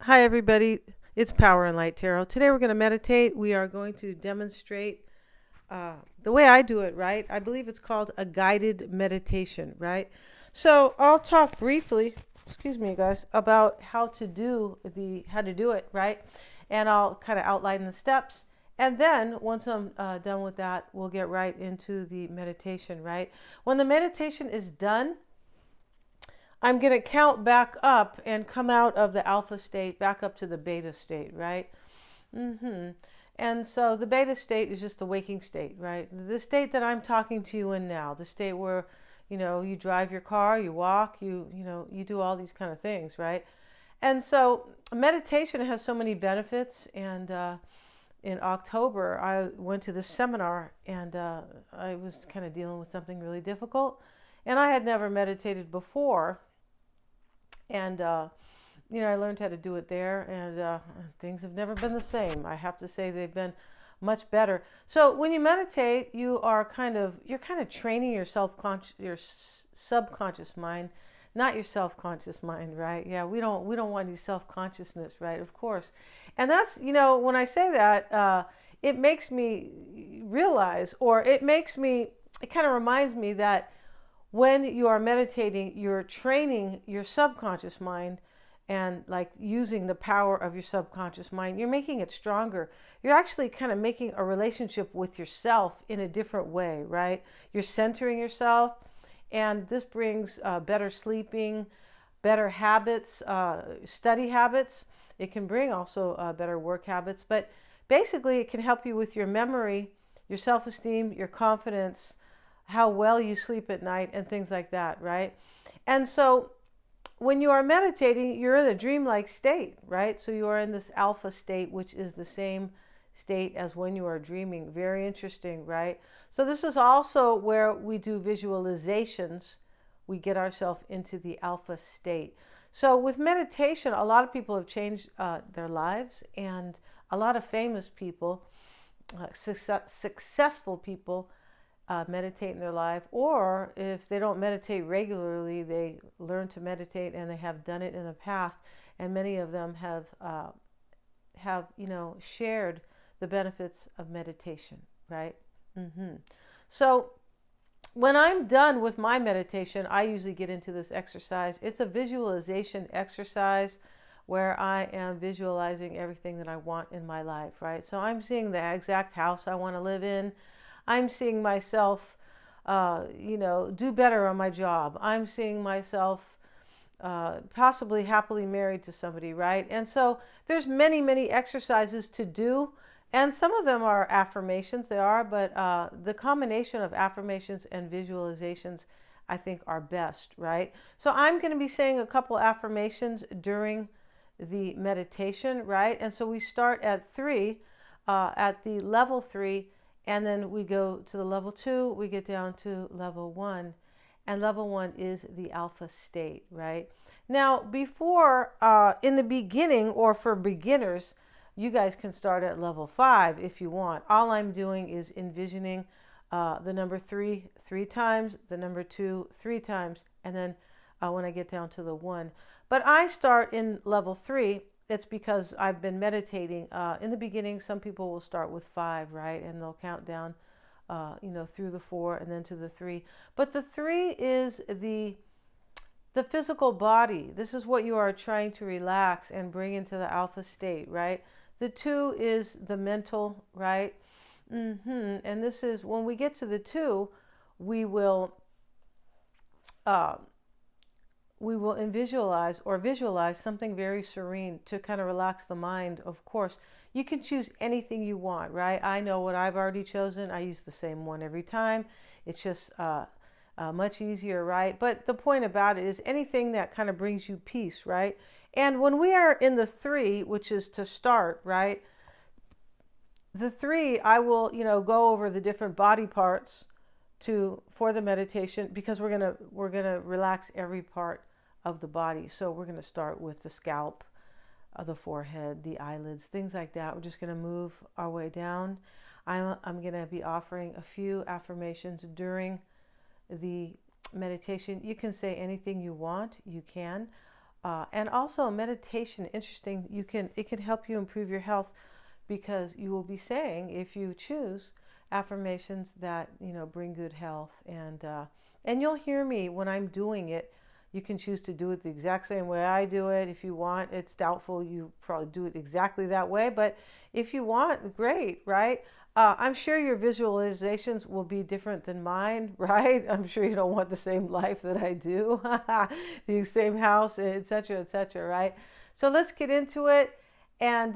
Hi, everybody. It's Power and Light Tarot. Today we're going to meditate. We are going to demonstrate the way I do it, right? I believe it's called a guided meditation, right? So I'll talk briefly, excuse me, guys, about how to do it, right? And I'll kind of outline the steps. And then once I'm done with that, we'll get right into the meditation, right? When the meditation is done, I'm going to count back up and come out of the alpha state back up to the beta state, right? And so the beta state is just the waking state, right? The state that I'm talking to you in now, the state where, you drive your car, you walk, you do all these kind of things, right? And so meditation has so many benefits. And in October, I went to this seminar and I was kind of dealing with something really difficult. And I had never meditated before. And I learned how to do it there, and things have never been the same. I have to say they've been much better. So when you meditate, you're kind of training your subconscious mind, not your self-conscious mind, right? Yeah, we don't want any self-consciousness, right? Of course. And that's, when I say that, it makes me realize, or it kind of reminds me that when you are meditating, you're training your subconscious mind and like using the power of your subconscious mind. You're making it stronger. You're actually kind of making a relationship with yourself in a different way, right? You're centering yourself, and this brings better sleeping, better habits, study habits. It can bring also better work habits, but basically, it can help you with your memory, your self esteem, your confidence, how well you sleep at night, and things like that, right? And so when you are meditating, you're in a dreamlike state, right? So you are in this alpha state, which is the same state as when you are dreaming. Very interesting, right? So this is also where we do visualizations. We get ourselves into the alpha state. So with meditation, a lot of people have changed their lives, and a lot of famous people, successful people, meditate in their life, or if they don't meditate regularly, they learn to meditate and they have done it in the past, and many of them have shared the benefits of meditation, right? So when I'm done with my meditation, I usually get into this exercise. It's a visualization exercise where I am visualizing everything that I want in my life, right? So I'm seeing the exact house I want to live in. I'm seeing myself, do better on my job. I'm seeing myself possibly happily married to somebody, right? And so there's many, many exercises to do. And some of them are affirmations, they are, but the combination of affirmations and visualizations, I think, are best, right? So I'm going to be saying a couple affirmations during the meditation, right? And so we start at at the level 3, and then we go to the level 2, we get down to level 1. And level 1 is the alpha state, right? Now, in the beginning, or for beginners, you guys can start at level 5 if you want. All I'm doing is envisioning the number 3 times, the number 2 3 times, and then when I get down to the 1. But I start in level 3. It's because I've been meditating. In the beginning, some people will start with 5, right? And they'll count down, through the 4 and then to the 3. But the 3 is the physical body. This is what you are trying to relax and bring into the alpha state, right? The 2 is the mental, right? And this is when we get to the 2, we will uh, visualize something very serene to kind of relax the mind. Of course, you can choose anything you want, right? I know what I've already chosen. I use the same one every time. It's just much easier, right? But the point about it is anything that kind of brings you peace, right? And when we are in the 3, which is to start, right? The 3, I will, go over the different body parts for the meditation, because we're gonna relax every part of the body. So we're going to start with the scalp, the forehead, the eyelids, things like that. We're just going to move our way down. I'm going to be offering a few affirmations during the meditation. You can say anything you want. You can. And also meditation, interesting, it can help you improve your health because you will be saying, if you choose, affirmations that bring good health, and you'll hear me when I'm doing it. You can choose to do it the exact same way I do it if you want. It's doubtful you probably do it exactly that way, but if you want, great, right? I'm sure your visualizations will be different than mine, right? I'm sure you don't want the same life that I do, the same house, etc., right? So let's get into it. And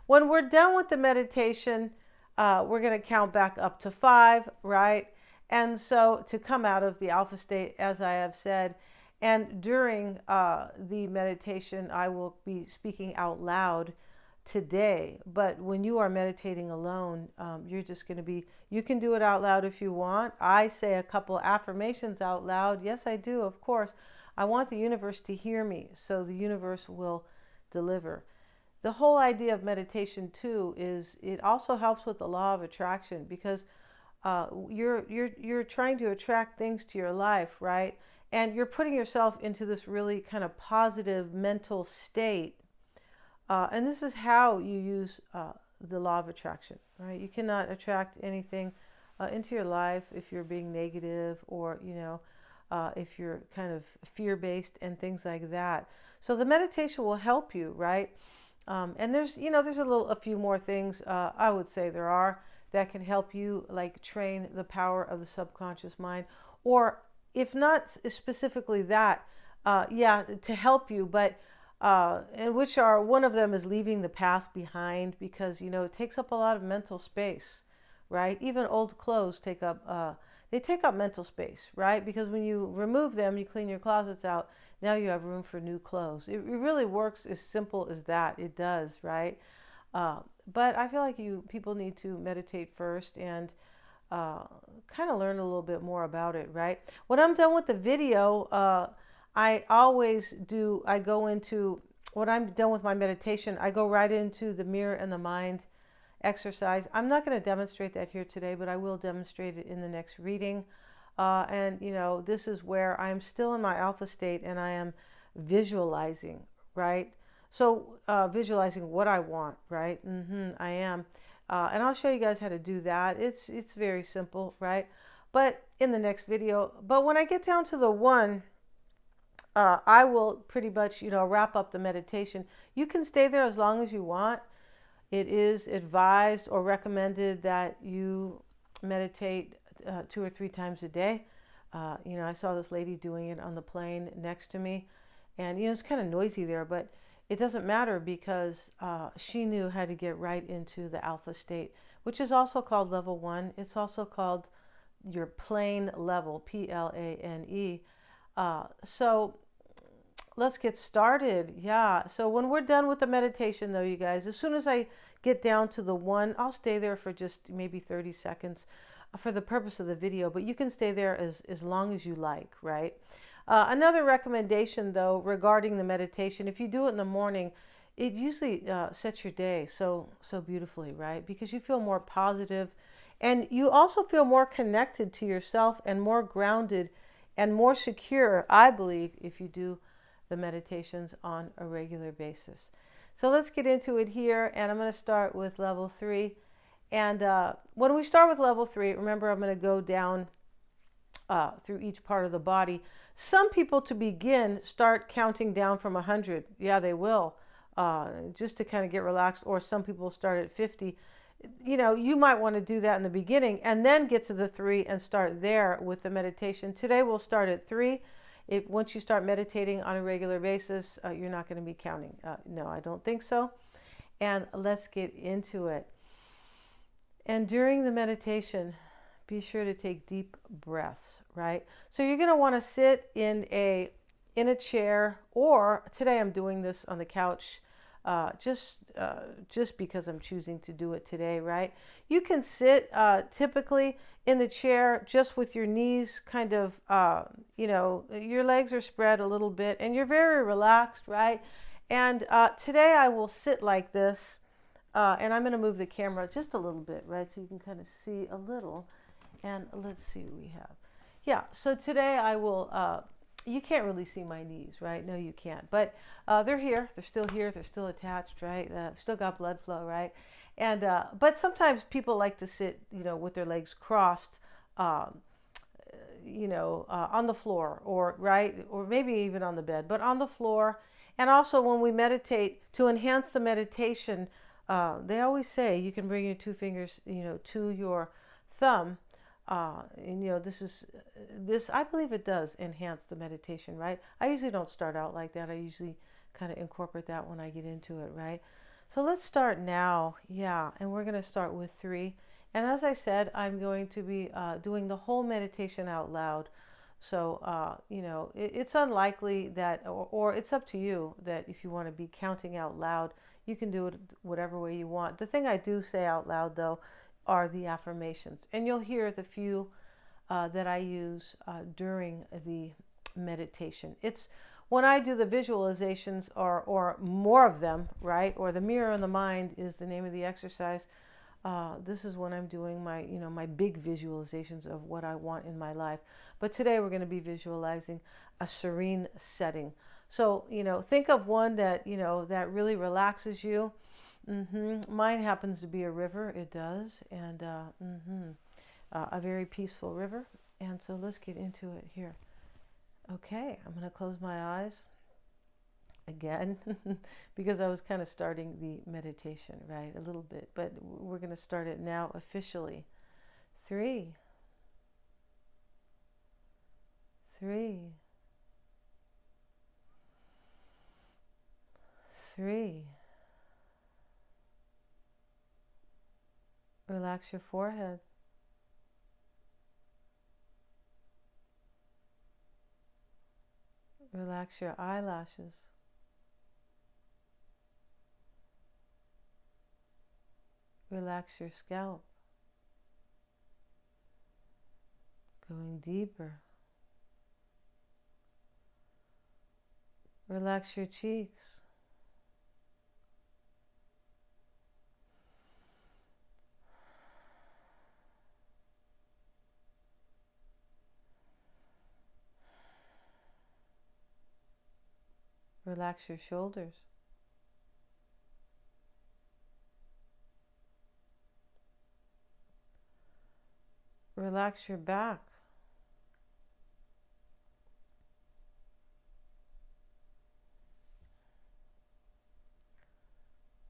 when we're done with the meditation, we're going to count back up to 5, right? And so to come out of the alpha state, as I have said, and during the meditation, I will be speaking out loud today. But when you are meditating alone, you're just going to be, you can do it out loud if you want. I say a couple affirmations out loud. Yes, I do, of course. I want the universe to hear me, so the universe will deliver. The whole idea of meditation too is it also helps with the law of attraction, because you're trying to attract things to your life, right? And you're putting yourself into this really kind of positive mental state. And this is how you use the law of attraction, right? You cannot attract anything into your life if you're being negative, or if you're kind of fear-based and things like that. So the meditation will help you, right? And there's a few more things I would say there are that can help you, like train the power of the subconscious mind, or if not specifically that, to help you, but and which are, one of them is leaving the past behind, because it takes up a lot of mental space, right? Even old clothes take up mental space, right? Because when you remove them, you clean your closets out, now you have room for new clothes. It really works as simple as that. It does, right? But I feel like people need to meditate first and kind of learn a little bit more about it, right? When I'm done with the video, I go into, when I'm done with my meditation, I go right into the mirror and the mind exercise. I'm not going to demonstrate that here today, but I will demonstrate it in the next reading. And this is where I'm still in my alpha state and I am visualizing, right? So visualizing what I want, right? I am. And I'll show you guys how to do that. It's very simple, right? But in the next video. But when I get down to the 1, I will pretty much, wrap up the meditation. You can stay there as long as you want. It is advised or recommended that you meditate 2 or 3 times a day. I saw this lady doing it on the plane next to me, and it's kind of noisy there, but it doesn't matter, because she knew how to get right into the alpha state, which is also called level 1. It's also called your plane level, Plane. So let's get started. Yeah. So when we're done with the meditation, though, you guys, as soon as I get down to the 1, I'll stay there for just maybe 30 seconds for the purpose of the video, but you can stay there as long as you like, right? Another recommendation, though, regarding the meditation, if you do it in the morning, it usually sets your day so beautifully, right? Because you feel more positive, and you also feel more connected to yourself and more grounded and more secure, I believe, if you do the meditations on a regular basis. So let's get into it here, and I'm going to start with level 3. And when we start with level 3, remember, I'm going to go down through each part of the body. Some people, to begin, start counting down from 100. Yeah, they will, just to kind of get relaxed. Or some people start at 50. You might want to do that in the beginning and then get to the 3 and start there with the meditation. Today we'll start at 3. Once you start meditating on a regular basis, you're not going to be counting. No, I don't think so. And let's get into it. And during the meditation, be sure to take deep breaths, right? So you're going to want to sit in a chair, or today I'm doing this on the couch, just because I'm choosing to do it today, right? You can sit typically in the chair just with your knees kind of, your legs are spread a little bit, and you're very relaxed, right? And today I will sit like this, and I'm going to move the camera just a little bit, right? So you can kind of see a little. And let's see what we have. Yeah, so today I will You can't really see my knees, right? No, you can't. But they're here. They're still here. They're still attached, right? Still got blood flow, right? And but sometimes people like to sit, with their legs crossed, um, on the floor, or right, or maybe even on the bed, but on the floor. And also, when we meditate, to enhance the meditation, they always say you can bring your two fingers, to your thumb. And this, I believe it does enhance the meditation, right? I usually don't start out like that. I usually kind of incorporate that when I get into it, right? So let's start now. Yeah, and we're going to start with 3. And as I said, I'm going to be doing the whole meditation out loud. So, it's unlikely that, or it's up to you, that if you want to be counting out loud, you can do it whatever way you want. The thing I do say out loud, though, are the affirmations. And you'll hear the few that I use during the meditation. It's when I do the visualizations, or more of them, right? Or the mirror in the mind is the name of the exercise. This is when I'm doing my big visualizations of what I want in my life. But today we're going to be visualizing a serene setting. So, think of one that, that really relaxes you. Mine happens to be a river. It does. And a very peaceful river. And so let's get into it here. Okay, I'm going to close my eyes again because I was kind of starting the meditation, right, a little bit, but we're going to start it now officially. 3, 3, 3. Relax your forehead. Relax your eyelashes. Relax your scalp. Going deeper. Relax your cheeks. Relax your shoulders. Relax your back.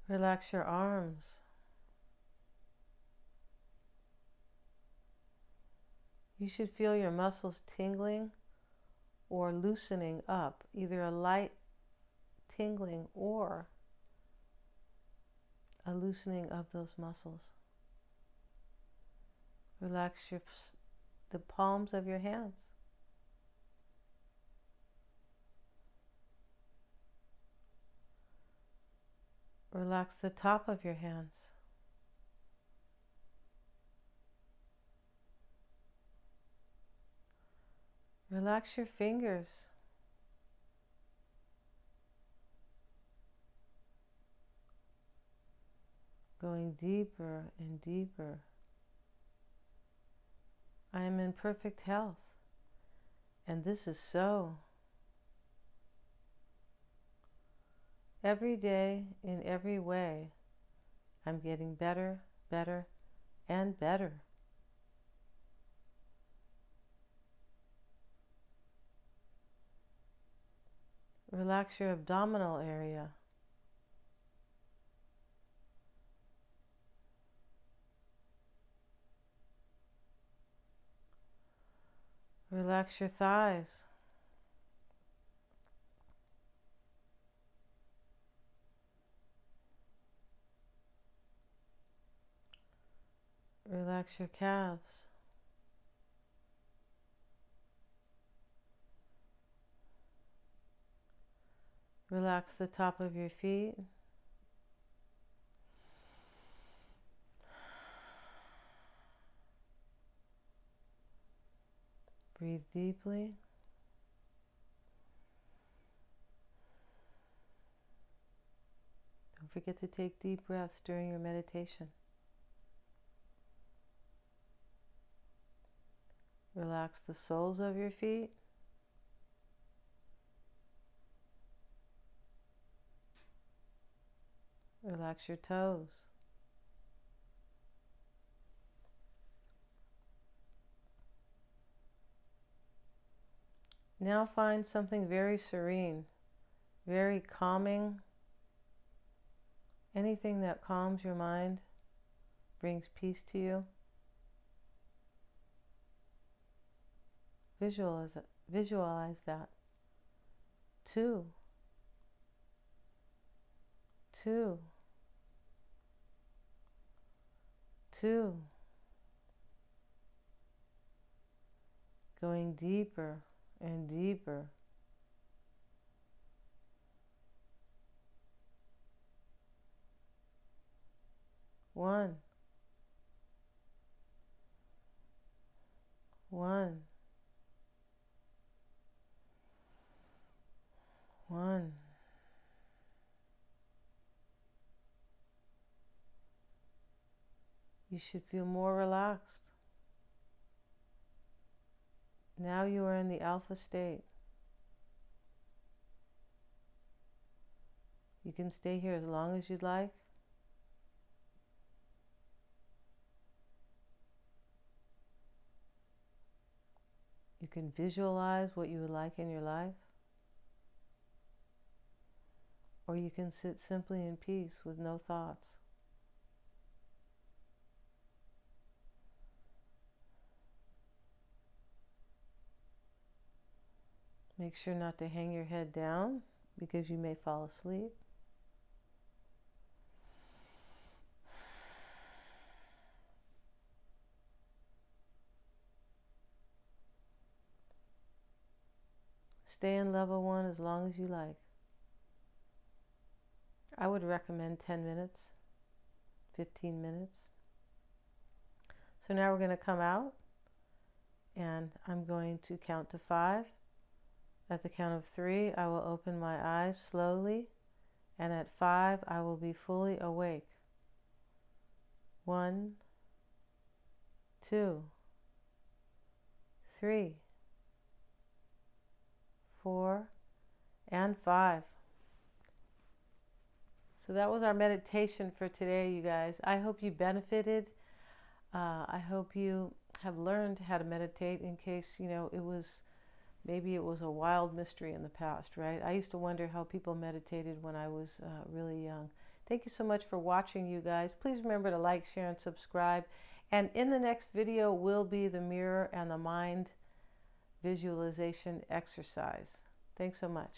Relax your arms. You should feel your muscles tingling or loosening up, either a light tingling or a loosening of those muscles. Relax the palms of your hands. Relax the top of your hands. Relax your fingers. Going deeper and deeper. I am in perfect health, and this is so. Every day, in every way, I'm getting better, better, and better. Relax your abdominal area. Relax your thighs. Relax your calves. Relax the top of your feet. Breathe deeply. Don't forget to take deep breaths during your meditation. Relax the soles of your feet. Relax your toes. Now find something very serene, very calming. Anything that calms your mind, brings peace to you. Visualize that. Two. Two. Two. Going deeper and deeper. One. One. One. You should feel more relaxed. Now you are in the alpha state. You can stay here as long as you'd like. You can visualize what you would like in your life. Or you can sit simply in peace with no thoughts. Make sure not to hang your head down because you may fall asleep. Stay in level 1 as long as you like. I would recommend 10 minutes, 15 minutes. So now we're going to come out and I'm going to count to 5. At the count of 3, I will open my eyes slowly, and at 5, I will be fully awake. 1, 2, 3, 4, and 5. So that was our meditation for today, you guys. I hope you benefited. I hope you have learned how to meditate in case, maybe it was a wild mystery in the past, right? I used to wonder how people meditated when I was really young. Thank you so much for watching, you guys. Please remember to like, share, and subscribe. And in the next video will be the mirror and the mind visualization exercise. Thanks so much.